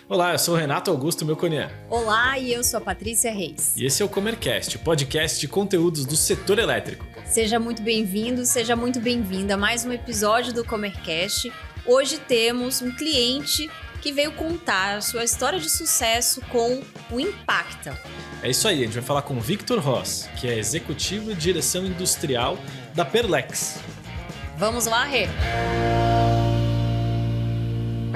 Olá, eu sou o Renato Augusto Melconian. Olá, e eu sou a Patrícia Reis. E esse é o Comercast, o podcast de conteúdos do setor elétrico. Seja muito bem-vindo, seja muito bem-vinda a mais um episódio do Comercast. Hoje temos um cliente que veio contar a sua história de sucesso com o Impacta. É isso aí, a gente vai falar com o Victor Ross, que é executivo de direção industrial da Perlex. Vamos lá, Rê?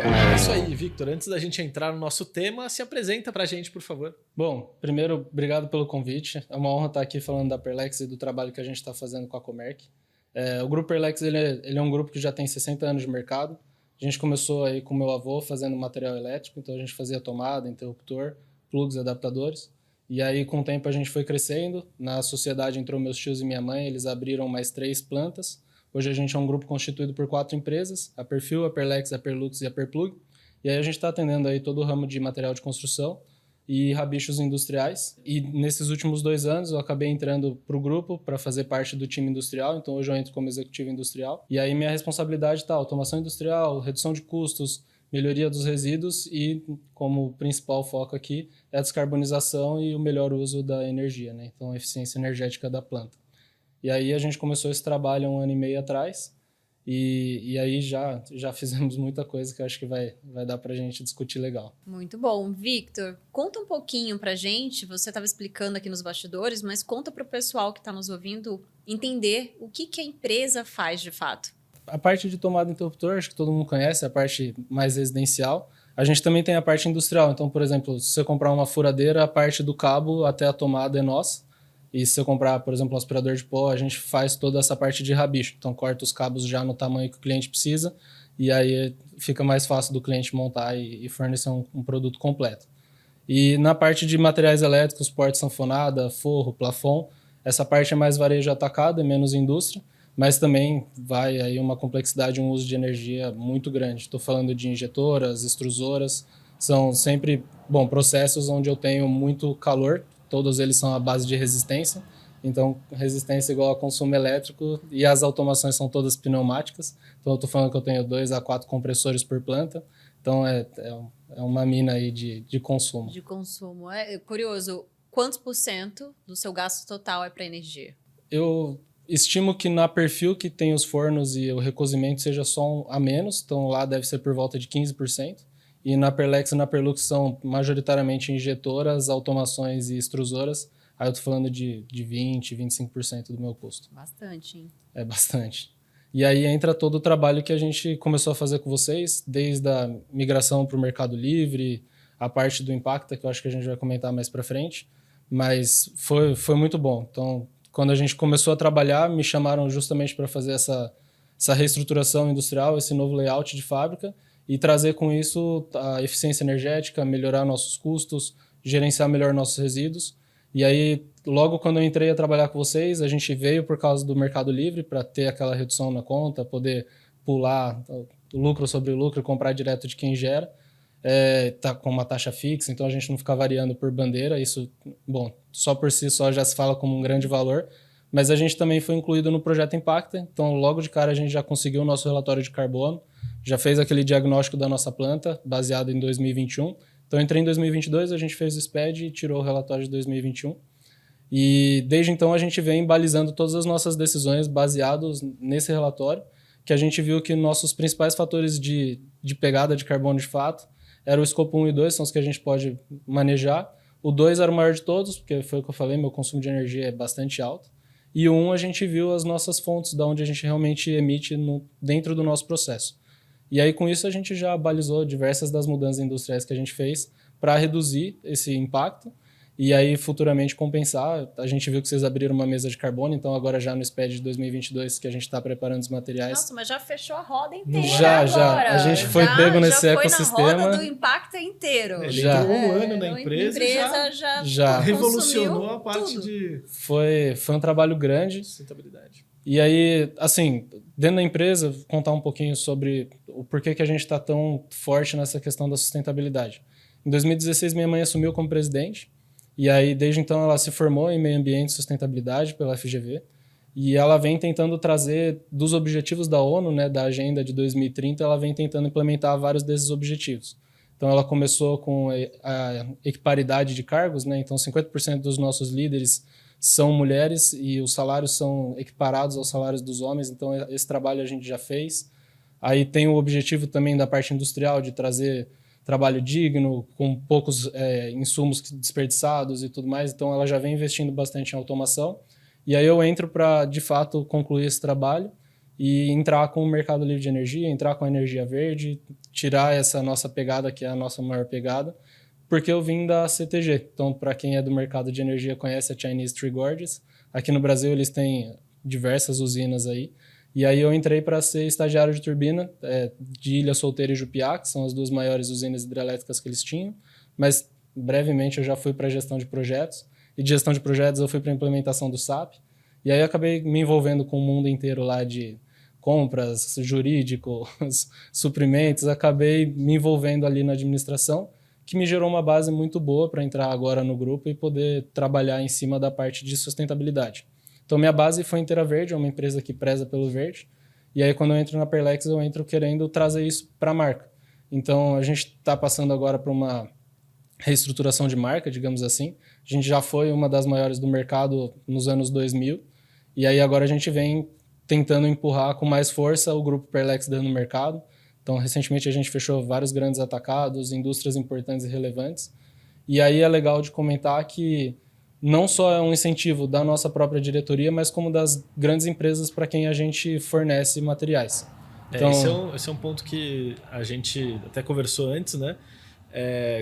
É isso aí, Victor. Antes da gente entrar no nosso tema, se apresenta pra gente, por favor. Bom, primeiro, obrigado pelo convite. É uma honra estar aqui falando da Perlex e do trabalho que a gente está fazendo com a Comerc. O Grupo Perlex ele é um grupo que já tem 60 anos de mercado. A gente começou aí com meu avô fazendo material elétrico, então a gente fazia tomada, interruptor, plugs, adaptadores. E aí, com o tempo, a gente foi crescendo. Na sociedade entrou meus tios e minha mãe, eles abriram mais 3 plantas. Hoje a gente é um grupo constituído por 4 empresas, a Perfil, a Perlex, a Perlux e a Perplug. E aí a gente está atendendo aí todo o ramo de material de construção e rabichos industriais. E nesses últimos 2 anos eu acabei entrando para o grupo para fazer parte do time industrial, então hoje eu entro como executivo industrial. E aí minha responsabilidade está automação industrial, redução de custos, melhoria dos resíduos e como principal foco aqui é a descarbonização e o melhor uso da energia, né? Então a eficiência energética da planta. E aí a gente começou esse trabalho há 1 ano e meio atrás e aí já fizemos muita coisa que eu acho que vai dar pra gente discutir legal. Muito bom. Victor, conta um pouquinho pra gente, você estava explicando aqui nos bastidores, mas conta pro pessoal que está nos ouvindo entender o que a empresa faz de fato. A parte de tomada interruptor, acho que todo mundo conhece, a parte mais residencial. A gente também tem a parte industrial, então, por exemplo, se você comprar uma furadeira, a parte do cabo até a tomada é nossa. E se eu comprar, por exemplo, um aspirador de pó, a gente faz toda essa parte de rabicho. Então, corta os cabos já no tamanho que o cliente precisa e aí fica mais fácil do cliente montar e fornecer um produto completo. E na parte de materiais elétricos, porta sanfonada, forro, plafon, essa parte é mais varejo atacado, é menos indústria, mas também vai aí uma complexidade, um uso de energia muito grande. Estou falando de injetoras, extrusoras, são sempre processos onde eu tenho muito calor. Todos eles são à base de resistência, então resistência igual a consumo elétrico e as automações são todas pneumáticas, então eu estou falando que eu tenho 2 a 4 compressores por planta, então é uma mina aí de consumo. De consumo. É curioso, quantos % do seu gasto total é para energia? Eu estimo que na Perfil, que tem os fornos e o recozimento, seja só a menos, então lá deve ser por volta de 15%. E na Perlex e na Perlux são majoritariamente injetoras, automações e extrusoras. Aí eu tô falando de 20%, 25% do meu custo. Bastante, hein? É bastante. E aí entra todo o trabalho que a gente começou a fazer com vocês, desde a migração para o Mercado Livre, a parte do Impacta, que eu acho que a gente vai comentar mais para frente. Mas foi muito bom. Então, quando a gente começou a trabalhar, me chamaram justamente para fazer essa reestruturação industrial, esse novo layout de fábrica, e trazer com isso a eficiência energética, melhorar nossos custos, gerenciar melhor nossos resíduos. E aí, logo quando eu entrei a trabalhar com vocês, a gente veio por causa do Mercado Livre para ter aquela redução na conta, poder pular lucro sobre lucro, comprar direto de quem gera. Tá com uma taxa fixa, então a gente não fica variando por bandeira. Isso, só por si só já se fala como um grande valor. Mas a gente também foi incluído no projeto Impacta, então logo de cara a gente já conseguiu o nosso relatório de carbono, já fez aquele diagnóstico da nossa planta, baseado em 2021. Então, eu entrei em 2022, a gente fez o SPED e tirou o relatório de 2021. E desde então, a gente vem balizando todas as nossas decisões baseados nesse relatório, que a gente viu que nossos principais fatores de pegada de carbono de fato eram o escopo 1 e 2, são os que a gente pode manejar. O 2 era o maior de todos, porque foi o que eu falei, meu consumo de energia é bastante alto. E o 1, a gente viu as nossas fontes, de onde a gente realmente emite dentro do nosso processo. E aí, com isso, a gente já balizou diversas das mudanças industriais que a gente fez para reduzir esse impacto e aí futuramente compensar. A gente viu que vocês abriram uma mesa de carbono, então agora já no SPED de 2022 que a gente está preparando os materiais. Nossa, mas já fechou a roda inteira Já. A gente foi pego nesse ecossistema. Já foi na roda do Impacta inteiro. Ele entrou 1 ano na empresa e já revolucionou a parte tudo. de... Foi um trabalho grande. Sustentabilidade. E aí, assim, dentro da empresa, vou contar um pouquinho sobre o porquê que a gente está tão forte nessa questão da sustentabilidade. Em 2016, minha mãe assumiu como presidente, e aí, desde então, ela se formou em meio ambiente e sustentabilidade pela FGV, e ela vem tentando trazer dos objetivos da ONU, né, da Agenda de 2030, ela vem tentando implementar vários desses objetivos. Então, ela começou com a equiparidade de cargos, né? Então, 50% dos nossos líderes são mulheres e os salários são equiparados aos salários dos homens. Então, esse trabalho a gente já fez. Aí tem o objetivo também da parte industrial de trazer trabalho digno, com poucos insumos desperdiçados e tudo mais. Então, ela já vem investindo bastante em automação. E aí eu entro para, de fato, concluir esse trabalho e entrar com o mercado livre de energia, entrar com a energia verde, tirar essa nossa pegada, que é a nossa maior pegada, porque eu vim da CTG. Então, para quem é do mercado de energia, conhece a Chinese Three Gorges. Aqui no Brasil, eles têm diversas usinas aí. E aí eu entrei para ser estagiário de turbina de Ilha Solteira e Jupiá, que são as duas maiores usinas hidrelétricas que eles tinham. Mas, brevemente, eu já fui para gestão de projetos. E de gestão de projetos, eu fui para a implementação do SAP. E aí eu acabei me envolvendo com o mundo inteiro lá de compras, jurídicos, suprimentos. Acabei me envolvendo ali na administração, que me gerou uma base muito boa para entrar agora no grupo e poder trabalhar em cima da parte de sustentabilidade. Então, minha base foi Inteira Verde, é uma empresa que preza pelo verde. E aí, quando eu entro na Perlex, eu entro querendo trazer isso para a marca. Então, a gente está passando agora por uma reestruturação de marca, digamos assim. A gente já foi uma das maiores do mercado nos anos 2000. E aí, agora a gente vem tentando empurrar com mais força o grupo Perlex dentro do mercado. Então, recentemente, a gente fechou vários grandes atacados, indústrias importantes e relevantes. E aí é legal de comentar que não só é um incentivo da nossa própria diretoria, mas como das grandes empresas para quem a gente fornece materiais. Então, esse é um ponto que a gente até conversou antes, né?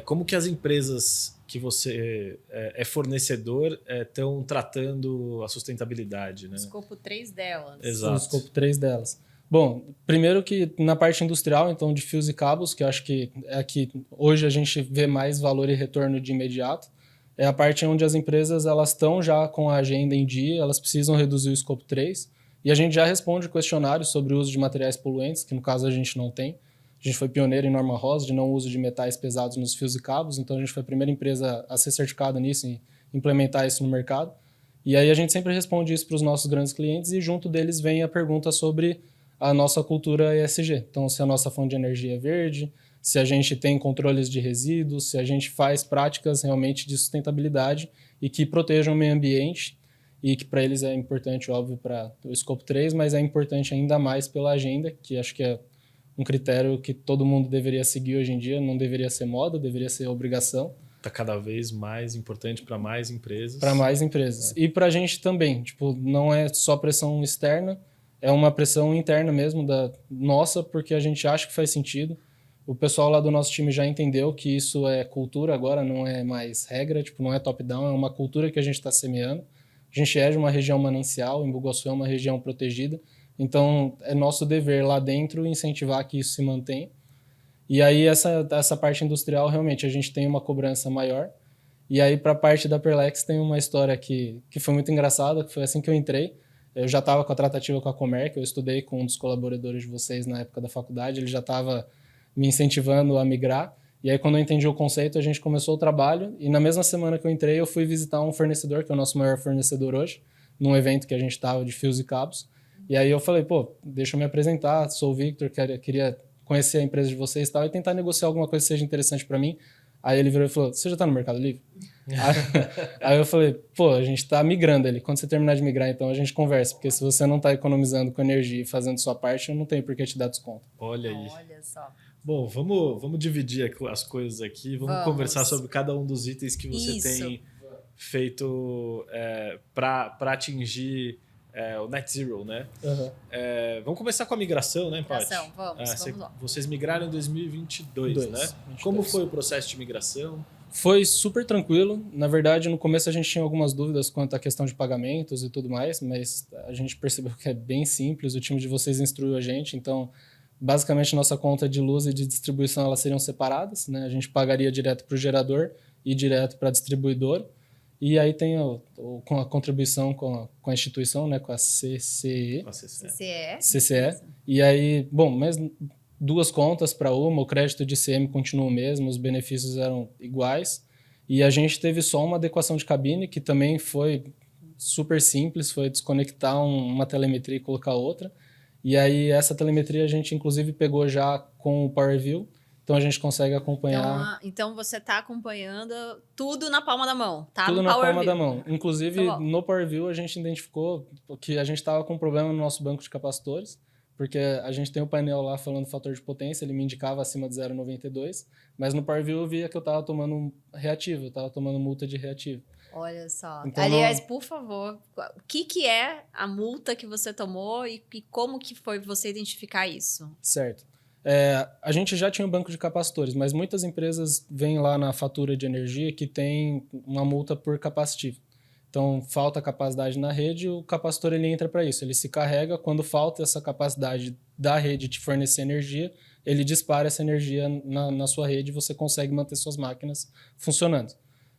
Como que as empresas que você é fornecedor estão tratando a sustentabilidade, né? O escopo 3 delas. Exato. O escopo 3 delas. Bom, primeiro que na parte industrial, então de fios e cabos, que eu acho que é que hoje a gente vê mais valor e retorno de imediato, é a parte onde as empresas elas estão já com a agenda em dia, elas precisam reduzir o escopo 3, e a gente já responde questionários sobre o uso de materiais poluentes, que no caso a gente não tem. A gente foi pioneiro em norma rosa de não uso de metais pesados nos fios e cabos, então a gente foi a primeira empresa a ser certificada nisso e implementar isso no mercado. E aí a gente sempre responde isso para os nossos grandes clientes e junto deles vem a pergunta sobre a nossa cultura ESG. Então, se a nossa fonte de energia é verde, se a gente tem controles de resíduos, se a gente faz práticas realmente de sustentabilidade e que protejam o meio ambiente e que para eles é importante, óbvio, para o escopo 3, mas é importante ainda mais pela agenda, que acho que é um critério que todo mundo deveria seguir hoje em dia, não deveria ser moda, deveria ser obrigação. Está cada vez mais importante para mais empresas. Para mais empresas. E para a gente também. Tipo, não é só pressão externa, é uma pressão interna mesmo da nossa, porque a gente acha que faz sentido. O pessoal lá do nosso time já entendeu que isso é cultura agora, não é mais regra, tipo, não é top-down, é uma cultura que a gente está semeando. A gente é de uma região manancial, em Bugaçu é uma região protegida, então é nosso dever lá dentro incentivar que isso se mantenha. E aí essa parte industrial, realmente, a gente tem uma cobrança maior. E aí para a parte da Perlex tem uma história que foi muito engraçada, que foi assim que eu entrei. Eu já estava com a tratativa com a Comerc, eu estudei com um dos colaboradores de vocês na época da faculdade, ele já estava me incentivando a migrar. E aí, quando eu entendi o conceito, a gente começou o trabalho. E na mesma semana que eu entrei, eu fui visitar um fornecedor, que é o nosso maior fornecedor hoje, num evento que a gente estava de fios e cabos. E aí eu falei, pô, deixa eu me apresentar, sou o Victor, queria conhecer a empresa de vocês e tal, e tentar negociar alguma coisa que seja interessante para mim. Aí ele virou e falou, você já está no Mercado Livre? Aí eu falei, pô, a gente está migrando ali. Quando você terminar de migrar, então a gente conversa, porque se você não está economizando com energia e fazendo sua parte, eu não tenho por que te dar desconto. Olha aí. Olha só. Bom, vamos dividir as coisas aqui, vamos conversar sobre cada um dos itens que você tem feito para atingir o Net Zero, né? Uhum. Vamos começar com a migração, né, Paty? Vamos lá. Vocês migraram em 2022, né? 22. Como foi o processo de migração? Foi super tranquilo. Na verdade, no começo a gente tinha algumas dúvidas quanto à questão de pagamentos e tudo mais, mas a gente percebeu que é bem simples, o time de vocês instruiu a gente, então basicamente nossa conta de luz e de distribuição elas seriam separadas, né? A gente pagaria direto para o gerador e direto para a distribuidora. E aí tem com a contribuição com a instituição, né? Com a CCE. CCE. E aí, bom, mas duas contas para uma, o crédito de ICM continua o mesmo, os benefícios eram iguais. E a gente teve só uma adequação de cabine, que também foi super simples, foi desconectar uma telemetria e colocar outra. E aí essa telemetria a gente inclusive pegou já com o PowerView, Então a gente consegue acompanhar... Então você está acompanhando tudo na palma da mão, tá? Tudo no na Power palma View. da mão. Inclusive, no Power View, a gente identificou que a gente estava com um problema no nosso banco de capacitores, porque a gente tem o painel lá falando do fator de potência, ele me indicava acima de 0,92, mas no Power View eu via que eu estava tomando reativo, eu estava tomando multa de reativo. Olha só. Então, aliás, por favor, o que é a multa que você tomou e como que foi você identificar isso? Certo. A gente já tinha um banco de capacitores, mas muitas empresas veem lá na fatura de energia que tem uma multa por capacitivo. Então, falta capacidade na rede, o capacitor ele entra para isso. Ele se carrega, quando falta essa capacidade da rede te fornecer energia, ele dispara essa energia na sua rede e você consegue manter suas máquinas funcionando.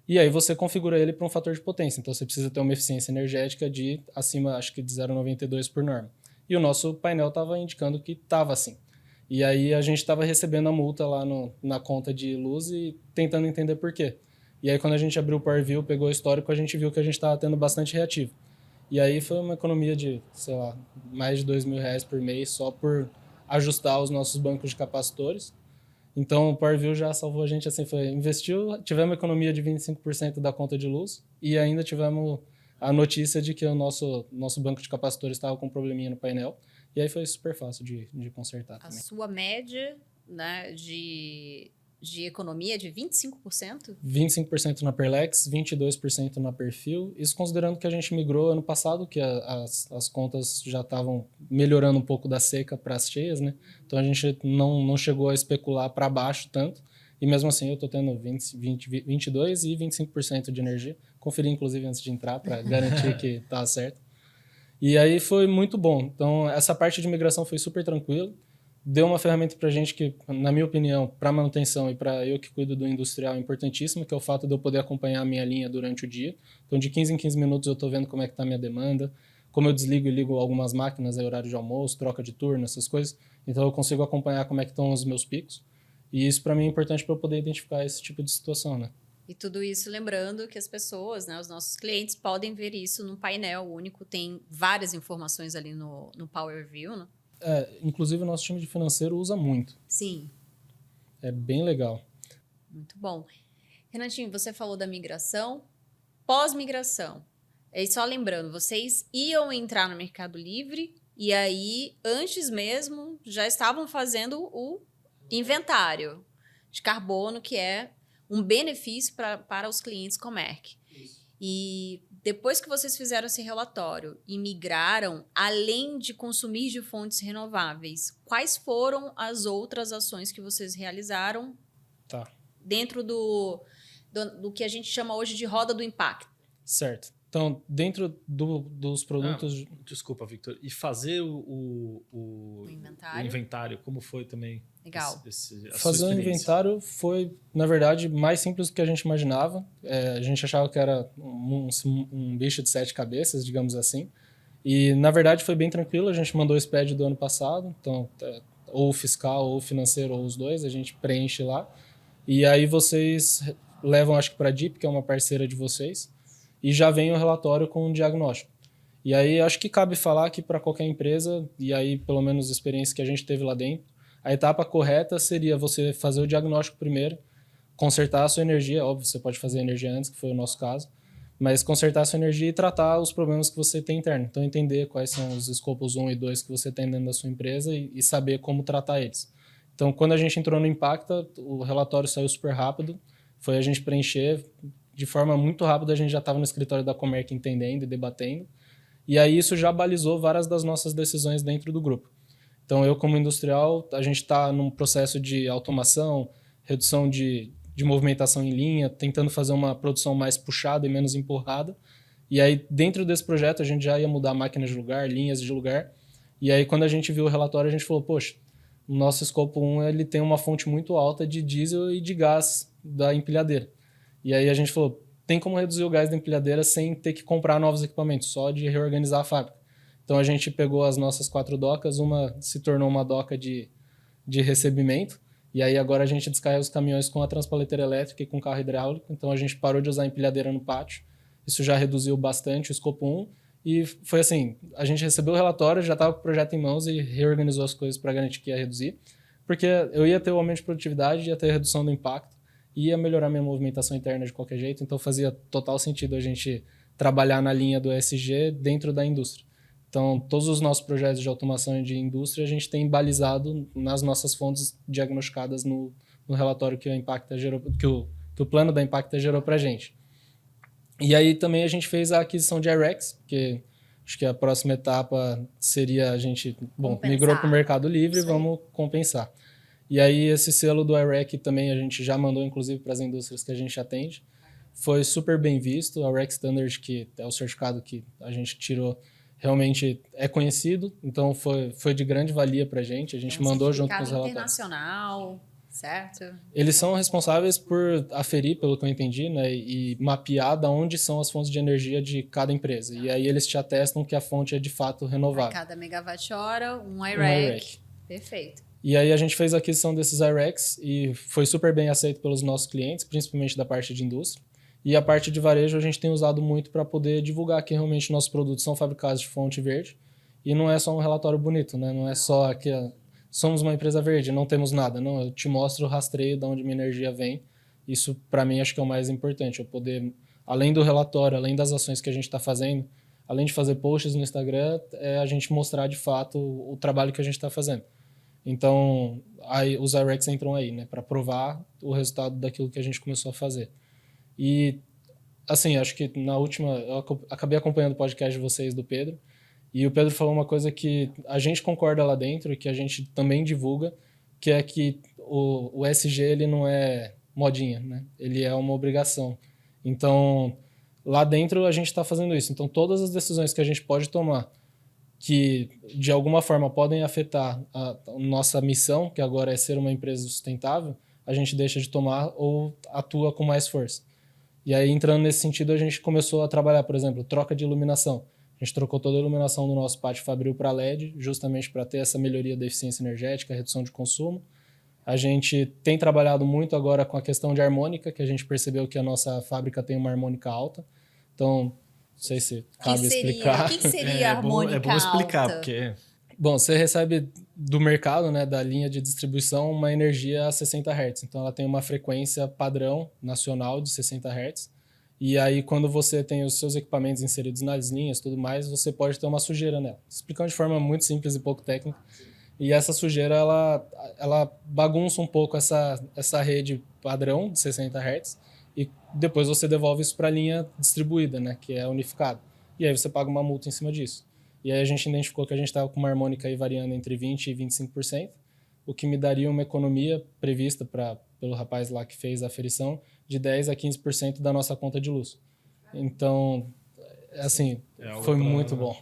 E aí você configura ele para um fator de potência. Então, você precisa ter uma eficiência energética de acima, acho que de 0,92 por norma. E o nosso painel estava indicando que estava assim. E aí a gente estava recebendo a multa lá na conta de luz e tentando entender por quê. E aí quando a gente abriu o Power View, pegou o histórico, a gente viu que a gente estava tendo bastante reativo. E aí foi uma economia de, sei lá, mais de R$2.000 por mês só por ajustar os nossos bancos de capacitores. Então o Power View já salvou a gente, assim, investiu, tivemos economia de 25% da conta de luz e ainda tivemos a notícia de que o nosso banco de capacitores estava com um probleminha no painel. E aí foi super fácil de consertar também. A sua média, né, de economia é de 25%? 25% na Perlex, 22% na Perfil. Isso considerando que a gente migrou ano passado, que as contas já estavam melhorando um pouco da seca para as cheias, né? Então a gente não chegou a especular para baixo tanto. E mesmo assim eu estou tendo 22% e 25% de energia. Conferi inclusive antes de entrar para garantir que está certo. E aí foi muito bom. Então, essa parte de migração foi super tranquila. Deu uma ferramenta para a gente que, na minha opinião, para manutenção e para eu que cuido do industrial é importantíssima, que é o fato de eu poder acompanhar a minha linha durante o dia. Então, de 15 em 15 minutos eu estou vendo como é que está a minha demanda, como eu desligo e ligo algumas máquinas, é horário de almoço, troca de turno, essas coisas. Então, eu consigo acompanhar como é que estão os meus picos. E isso, para mim, é importante para eu poder identificar esse tipo de situação, né? E tudo isso lembrando que as pessoas, né, os nossos clientes, podem ver isso num painel único. Tem várias informações ali no Power View, né? Inclusive, o nosso time de financeiro usa muito. Sim. É bem legal. Muito bom. Renatinho, você falou da migração. Pós-migração. E só lembrando, vocês iam entrar no Mercado Livre e aí, antes mesmo, já estavam fazendo o inventário de carbono, que é um benefício para os clientes Comerc. E depois que vocês fizeram esse relatório e migraram, além de consumir de fontes renováveis, quais foram as outras ações que vocês realizaram dentro do que a gente chama hoje de roda do impacto? Certo. Então, dentro dos produtos... Desculpa, Victor. E fazer o inventário, como foi também? Legal. Fazer o inventário foi, na verdade, mais simples do que a gente imaginava. A gente achava que era um bicho de 7 cabeças, digamos assim. E, na verdade, foi bem tranquilo. A gente mandou o SPED do ano passado. Então, ou fiscal, ou financeiro, ou os dois. A gente preenche lá. E aí vocês levam, acho que para a DIP, que é uma parceira de vocês. E já vem o relatório com um diagnóstico. E aí, acho que cabe falar que para qualquer empresa, e aí, pelo menos a experiência que a gente teve lá dentro, a etapa correta seria você fazer o diagnóstico primeiro, consertar a sua energia, óbvio, você pode fazer energia antes, que foi o nosso caso, mas consertar a sua energia e tratar os problemas que você tem interno. Então, entender quais são os escopos 1 e 2 que você tem dentro da sua empresa e saber como tratar eles. Então, quando a gente entrou no Impacta, o relatório saiu super rápido, foi a gente preencher de forma muito rápida, a gente já estava no escritório da Comerc entendendo e debatendo, e aí isso já balizou várias das nossas decisões dentro do grupo. Então, eu como industrial, a gente está num processo de automação, redução de movimentação em linha, tentando fazer uma produção mais puxada e menos empurrada. E aí, dentro desse projeto, a gente já ia mudar máquinas de lugar, linhas de lugar. E aí, quando a gente viu o relatório, a gente falou, poxa, o nosso escopo 1 ele tem uma fonte muito alta de diesel e de gás da empilhadeira. E aí a gente falou, tem como reduzir o gás da empilhadeira sem ter que comprar novos equipamentos, só de reorganizar a fábrica. Então a gente pegou as nossas 4 docas, uma se tornou uma doca de recebimento, e aí agora a gente descarrega os caminhões com a transpaleteira elétrica e com carro hidráulico, então a gente parou de usar a empilhadeira no pátio, isso já reduziu bastante o escopo 1, e foi assim, a gente recebeu o relatório, já estava com o projeto em mãos e reorganizou as coisas para garantir que ia reduzir. porque eu ia ter o aumento de produtividade, ia ter redução do impacto, ia melhorar minha movimentação interna de qualquer jeito, então fazia total sentido a gente trabalhar na linha do ESG dentro da indústria. Então, todos os nossos projetos de automação e de indústria, a gente tem balizado nas nossas fontes diagnosticadas no relatório que o plano da Impacta gerou para a gente. E aí também a gente fez a aquisição de IREX, que acho que a próxima etapa seria a gente, migrou para o Mercado Livre, vamos compensar. E aí esse selo do IREC também a gente já mandou, inclusive, para as indústrias que a gente atende. Foi super bem visto. A IREC Standard, que é o certificado que a gente tirou, realmente é conhecido, então foi de grande valia para a gente. A gente mandou junto com os relatórios. Internacional, certo? Eles são responsáveis por aferir, pelo que eu entendi, né, e mapear de onde são as fontes de energia de cada empresa. E aí eles te atestam que a fonte é de fato renovável. Cada megawatt-hora, um IREC. Perfeito. E aí a gente fez a aquisição desses IRECs e foi super bem aceito pelos nossos clientes, principalmente da parte de indústria. E a parte de varejo a gente tem usado muito para poder divulgar que realmente nossos produtos são fabricados de fonte verde. E não é só um relatório bonito, né? Não é só que somos uma empresa verde, não temos nada. Não, eu te mostro o rastreio de onde minha energia vem. Isso, para mim, acho que é o mais importante. Eu poder, além do relatório, além das ações que a gente está fazendo, além de fazer posts no Instagram, é a gente mostrar de fato o trabalho que a gente está fazendo. Então, aí, os IRECs entram aí, né? Para provar o resultado daquilo que a gente começou a fazer. E, assim, acho que na última... Eu acabei acompanhando o podcast de vocês, do Pedro, e o Pedro falou uma coisa que a gente concorda lá dentro e que a gente também divulga, que é que o ESG, ele não é modinha, né? Ele é uma obrigação. Então, lá dentro a gente está fazendo isso. Então, todas as decisões que a gente pode tomar que, de alguma forma, podem afetar a nossa missão, que agora é ser uma empresa sustentável, a gente deixa de tomar ou atua com mais força. E aí, entrando nesse sentido, a gente começou a trabalhar, por exemplo, troca de iluminação. A gente trocou toda a iluminação do nosso pátio fabril para LED, justamente para ter essa melhoria da eficiência energética, redução de consumo. A gente tem trabalhado muito agora com a questão de harmônica, que a gente percebeu que a nossa fábrica tem uma harmônica alta. Então, não sei se cabe explicar. O que seria harmônica alta? É bom explicar, porque... Bom, você recebe do mercado, né, da linha de distribuição, uma energia a 60 Hz. Então, ela tem uma frequência padrão nacional de 60 Hz. E aí, quando você tem os seus equipamentos inseridos nas linhas e tudo mais, você pode ter uma sujeira nela. Explicando de forma muito simples e pouco técnica. E essa sujeira, ela bagunça um pouco essa rede padrão de 60 Hz e depois você devolve isso para a linha distribuída, né, que é unificada. E aí você paga uma multa em cima disso. E aí a gente identificou que a gente estava com uma harmônica aí variando entre 20% e 25%, o que me daria uma economia prevista pelo rapaz lá que fez a aferição de 10% a 15% da nossa conta de luz. Então, assim, foi muito bom.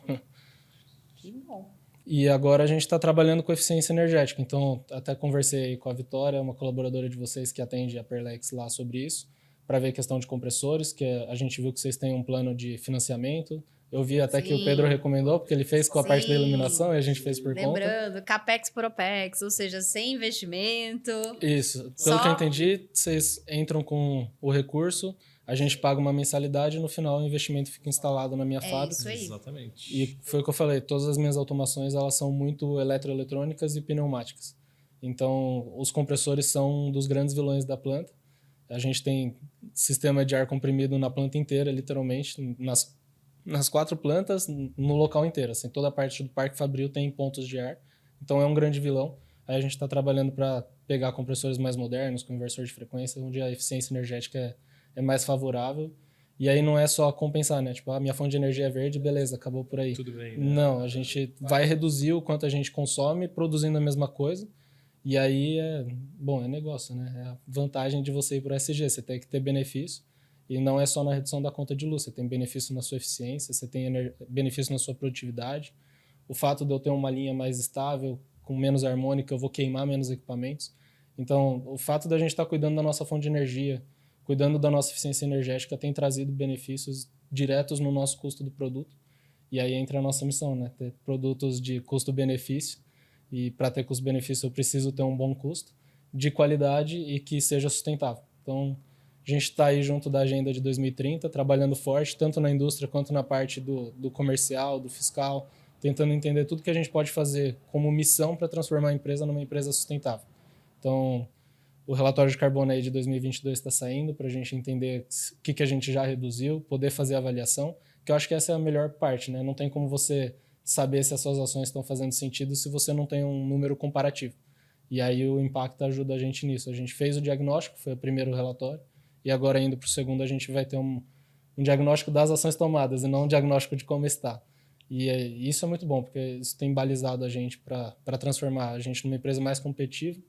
Que bom. E agora a gente está trabalhando com eficiência energética. Então, até conversei com a Vitória, uma colaboradora de vocês que atende a Perlex lá sobre isso, para ver a questão de compressores, que a gente viu que vocês têm um plano de financiamento. Eu vi até que o Pedro recomendou, porque ele fez com a parte da iluminação e a gente fez por conta. Lembrando, CAPEX por OPEX, ou seja, sem investimento. Isso. Pelo que eu entendi, vocês entram com o recurso, a gente paga uma mensalidade e no final o investimento fica instalado na minha fábrica. Isso aí. Exatamente. E foi o que eu falei, todas as minhas automações elas são muito eletroeletrônicas e pneumáticas. Então, os compressores são um dos grandes vilões da planta. A gente tem sistema de ar comprimido na planta inteira, literalmente, nas 4 plantas, no local inteiro. Assim, toda a parte do parque fabril tem pontos de ar. Então, é um grande vilão. Aí a gente está trabalhando para pegar compressores mais modernos, com inversor de frequência, onde a eficiência energética é mais favorável. E aí não é só compensar, né? Tipo, a minha fonte de energia é verde, beleza, acabou por aí. Tudo bem, né? Não, a gente vai reduzir o quanto a gente consome produzindo a mesma coisa. E aí é negócio, né? É a vantagem de você ir para o ESG. Você tem que ter benefício. E não é só na redução da conta de luz. Você tem benefício na sua eficiência, você tem benefício na sua produtividade. O fato de eu ter uma linha mais estável, com menos harmônica, eu vou queimar menos equipamentos. Então, o fato da gente estar cuidando da nossa fonte de energia, cuidando da nossa eficiência energética, tem trazido benefícios diretos no nosso custo do produto. E aí entra a nossa missão, né? Ter produtos de custo-benefício. E para ter custo-benefício eu preciso ter um bom custo, de qualidade e que seja sustentável. Então, a gente está aí junto da Agenda de 2030, trabalhando forte, tanto na indústria quanto na parte do comercial, do fiscal, tentando entender tudo que a gente pode fazer como missão para transformar a empresa numa empresa sustentável. Então, o relatório de carbono aí de 2022 está saindo para a gente entender o que a gente já reduziu, poder fazer a avaliação, que eu acho que essa é a melhor parte, né? Não tem como você saber se as suas ações estão fazendo sentido se você não tem um número comparativo. E aí o impacto ajuda a gente nisso. A gente fez o diagnóstico, foi o primeiro relatório, e agora indo para o segundo a gente vai ter um diagnóstico das ações tomadas e não um diagnóstico de como está. E isso é muito bom, porque isso tem balizado a gente para transformar a gente numa empresa mais competitiva,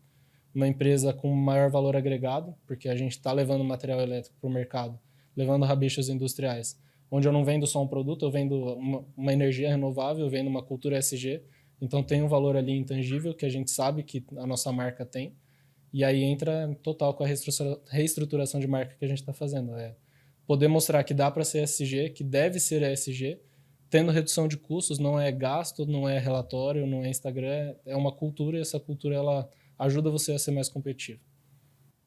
uma empresa com maior valor agregado, porque a gente está levando material elétrico para o mercado, levando rabichos industriais, onde eu não vendo só um produto, eu vendo uma energia renovável, eu vendo uma cultura ESG, então tem um valor ali intangível que a gente sabe que a nossa marca tem, e aí entra total com a reestruturação de marca que a gente está fazendo. É poder mostrar que dá para ser ESG, que deve ser ESG, tendo redução de custos, não é gasto, não é relatório, não é Instagram, é uma cultura, e essa cultura ela ajuda você a ser mais competitivo.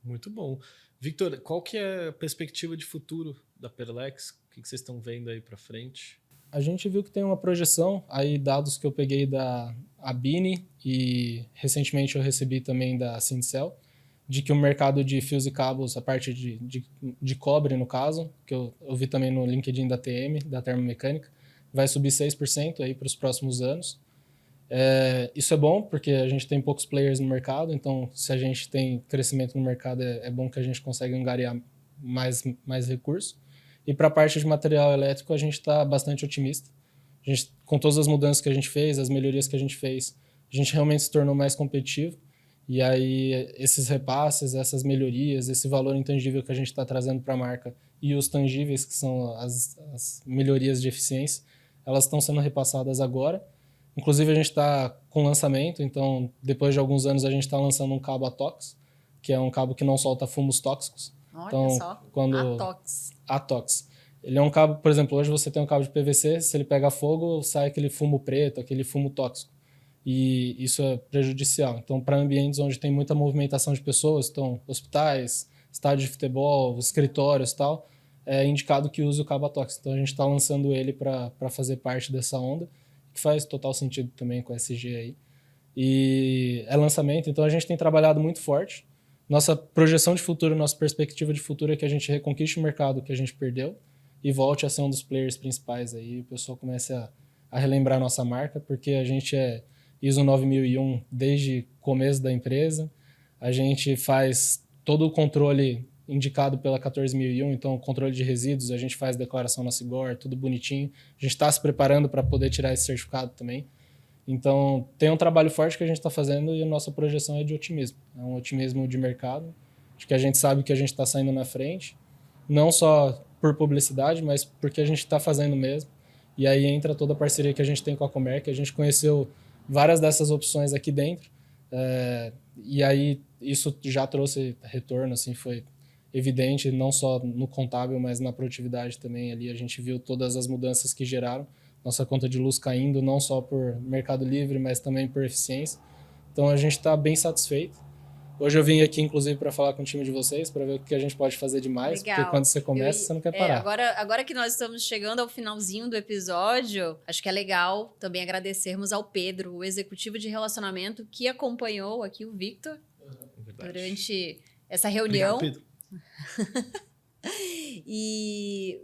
Muito bom. Victor, qual que é a perspectiva de futuro da Perlex? O que vocês estão vendo aí para frente? A gente viu que tem uma projeção, aí dados que eu peguei da Abine e recentemente eu recebi também da Sindicel, de que o mercado de fios e cabos, a parte de cobre no caso, que eu vi também no LinkedIn da TM, da Termomecânica, vai subir 6% aí para os próximos anos. Isso é bom, porque a gente tem poucos players no mercado, então se a gente tem crescimento no mercado, é bom que a gente consiga angariar mais recursos. E para a parte de material elétrico, a gente está bastante otimista. A gente, com todas as mudanças que a gente fez, as melhorias que a gente fez, a gente realmente se tornou mais competitivo. E aí esses repasses, essas melhorias, esse valor intangível que a gente está trazendo para a marca e os tangíveis, que são as melhorias de eficiência, elas estão sendo repassadas agora. Inclusive, a gente está com lançamento, então, depois de alguns anos, a gente está lançando um cabo Atox, que é um cabo que não solta fumos tóxicos. Olha então, só, Atox. Ele é um cabo, por exemplo, hoje você tem um cabo de PVC, se ele pega fogo, sai aquele fumo preto, aquele fumo tóxico. E isso é prejudicial. Então, para ambientes onde tem muita movimentação de pessoas, então, hospitais, estádio de futebol, escritórios e tal, é indicado que use o cabo Atox. Então, a gente está lançando ele para fazer parte dessa onda, que faz total sentido também com a SG aí. E é lançamento, então a gente tem trabalhado muito forte. Nossa projeção de futuro, nossa perspectiva de futuro é que a gente reconquiste o mercado que a gente perdeu e volte a ser um dos players principais aí. O pessoal comece a relembrar a nossa marca, porque a gente é ISO 9001 desde o começo da empresa. A gente faz todo o controle indicado pela 14001, então controle de resíduos, a gente faz declaração na Sigor, tudo bonitinho. A gente está se preparando para poder tirar esse certificado também. Então, tem um trabalho forte que a gente está fazendo e a nossa projeção é de otimismo. É um otimismo de mercado, de que a gente sabe que a gente está saindo na frente, não só por publicidade, mas porque a gente está fazendo mesmo. E aí entra toda a parceria que a gente tem com a Comerc, a gente conheceu várias dessas opções aqui dentro, e aí isso já trouxe retorno, assim, foi evidente, não só no contábil, mas na produtividade também. Ali a gente viu todas as mudanças que geraram, nossa conta de luz caindo, não só por Mercado Livre, mas também por eficiência. Então a gente está bem satisfeito. Hoje eu vim aqui, inclusive, para falar com o time de vocês, para ver o que a gente pode fazer de mais, Legal. Porque quando você começa, você não quer parar. Agora que nós estamos chegando ao finalzinho do episódio, acho que é legal também agradecermos ao Pedro, o executivo de relacionamento, que acompanhou aqui o Victor durante essa reunião. Obrigado, Pedro. E,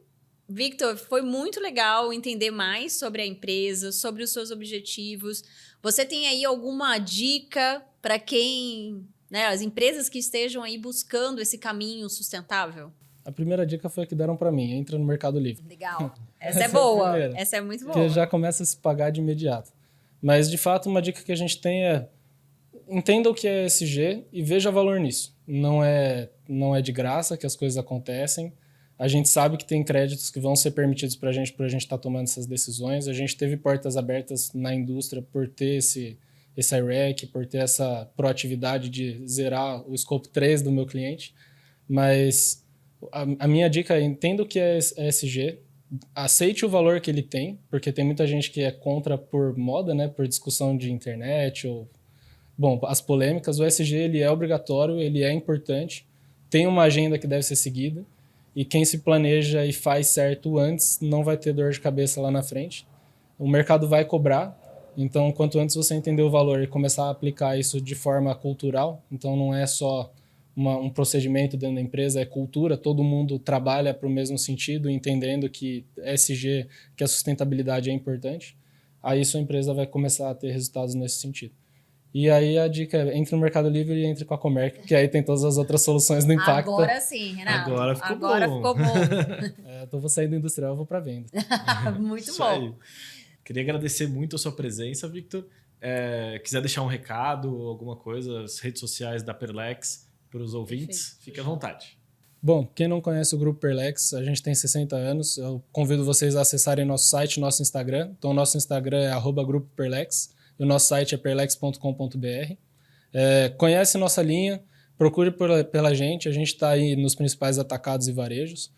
Victor, foi muito legal entender mais sobre a empresa, sobre os seus objetivos. Você tem aí alguma dica para quem, né, as empresas que estejam aí buscando esse caminho sustentável? A primeira dica foi a que deram para mim, entra no Mercado Livre. Legal. Essa é boa. Essa é muito boa. Porque já começa a se pagar de imediato. Mas, de fato, uma dica que a gente tem é entenda o que é ESG e veja valor nisso. Não é de graça que as coisas acontecem. A gente sabe que tem créditos que vão ser permitidos para a gente estar tomando essas decisões. A gente teve portas abertas na indústria por ter esse IREC, por ter essa proatividade de zerar o Scope 3 do meu cliente. Mas a minha dica é entenda o que é ESG, aceite o valor que ele tem, porque tem muita gente que é contra por moda, né, por discussão de internet ou... Bom, as polêmicas, o ESG ele é obrigatório, ele é importante, tem uma agenda que deve ser seguida e quem se planeja e faz certo antes não vai ter dor de cabeça lá na frente. O mercado vai cobrar Então, quanto antes você entender o valor e começar a aplicar isso de forma cultural, então não é só um procedimento dentro da empresa, é cultura, todo mundo trabalha para o mesmo sentido, entendendo que ESG, que a sustentabilidade é importante, aí sua empresa vai começar a ter resultados nesse sentido. E aí a dica é, entre no Mercado Livre e entre com a Comerc, que aí tem todas as outras soluções do Impacta. Agora sim, Renato. Agora ficou bom. Então vou sair do industrial e vou para venda. Muito Isso bom. Aí. Queria agradecer muito a sua presença, Victor. Quiser deixar um recado, alguma coisa, as redes sociais da Perlex para os ouvintes, fique à vontade. Bom, quem não conhece o Grupo Perlex, a gente tem 60 anos. Eu convido vocês a acessarem nosso site, nosso Instagram. Então, nosso Instagram é @Grupo Perlex e o nosso site é perlex.com.br. Conhece nossa linha, procure pela gente. A gente está aí nos principais atacados e varejos.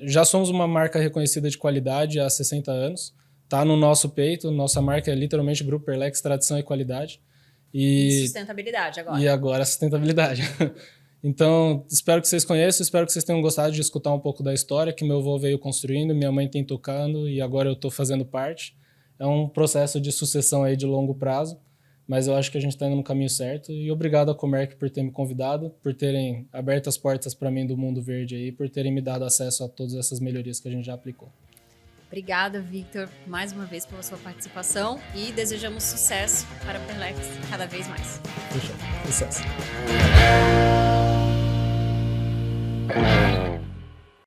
Já somos uma marca reconhecida de qualidade há 60 anos. Está no nosso peito, nossa marca é literalmente Grupo Perlex, tradição e qualidade. E sustentabilidade agora. E agora sustentabilidade. Então, espero que vocês conheçam, espero que vocês tenham gostado de escutar um pouco da história que meu avô veio construindo, minha mãe tem tocando e agora eu estou fazendo parte. É um processo de sucessão aí de longo prazo, mas eu acho que a gente está indo no caminho certo. E obrigado à Comerc por ter me convidado, por terem aberto as portas para mim do mundo verde aí, por terem me dado acesso a todas essas melhorias que a gente já aplicou. Obrigada, Victor, mais uma vez pela sua participação e desejamos sucesso para a Perlex cada vez mais. Fechou. Sucesso.